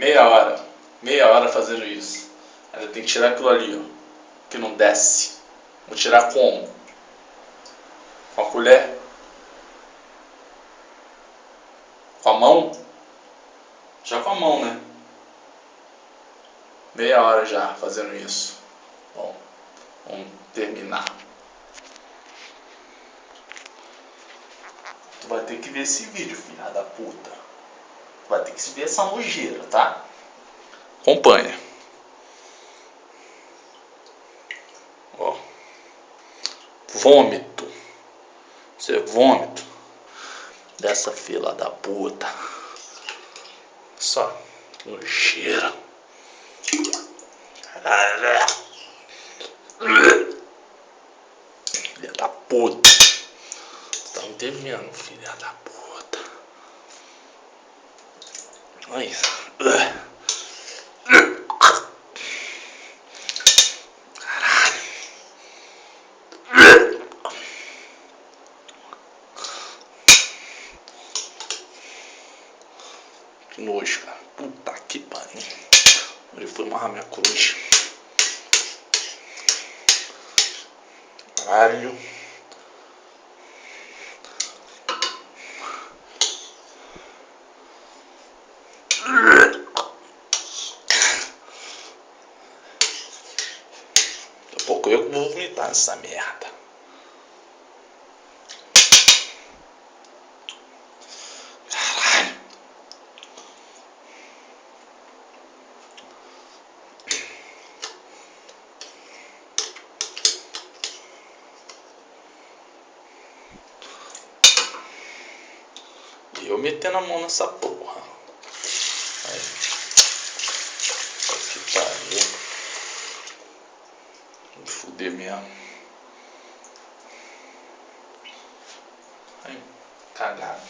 Meia hora fazendo isso. Ainda tem que tirar aquilo ali, ó, que não desce. Vou tirar como? Com a colher? Com a mão? Já com a mão, né? Meia hora já fazendo isso. Bom, vamos terminar. Tu vai ter que ver esse vídeo, filha da puta. Tu vai ter que ver essa nojeira, tá? Acompanha. Ó. Vômito. Isso é vômito dessa fila da puta. Só nojeira. Filha da puta. Você tá me devendo, filha da puta. Olha isso. Caralho. Que nojo, cara. Puta que pariu. Onde foi amarrar minha cruz? Caralho. Daqui a pouco eu que vou vomitar nessa merda. Caralho. E eu metendo a mão nessa porra. Aí. Que pariu. Vou fuder mesmo. Aí, cagado.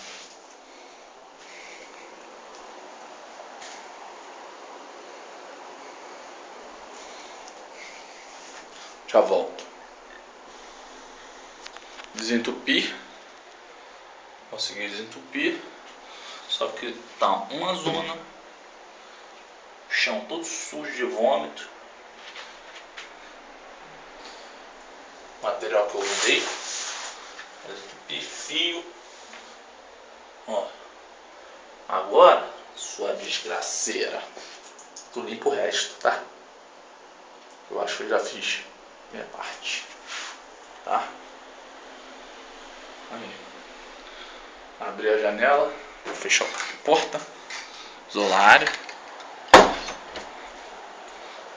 Já volto. Desentupir. Consegui desentupir. Só que tá uma zona. Chão todo sujo de vômito. Material que eu usei. Desentupi fio. Ó. Agora, sua desgraceira. Tu limpa o resto, tá? Eu acho que eu já fiz minha parte. Tá? Aí. Abri a janela. Vou fechar a porta. Isolar a área.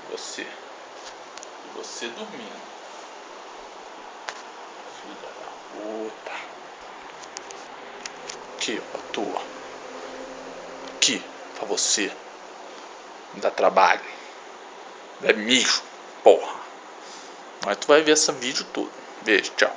E você dormindo. Filha da puta. Aqui, pra tua. Aqui, pra você. Me dá trabalho. É mijo, porra. Mas tu vai ver esse vídeo todo. Beijo, tchau.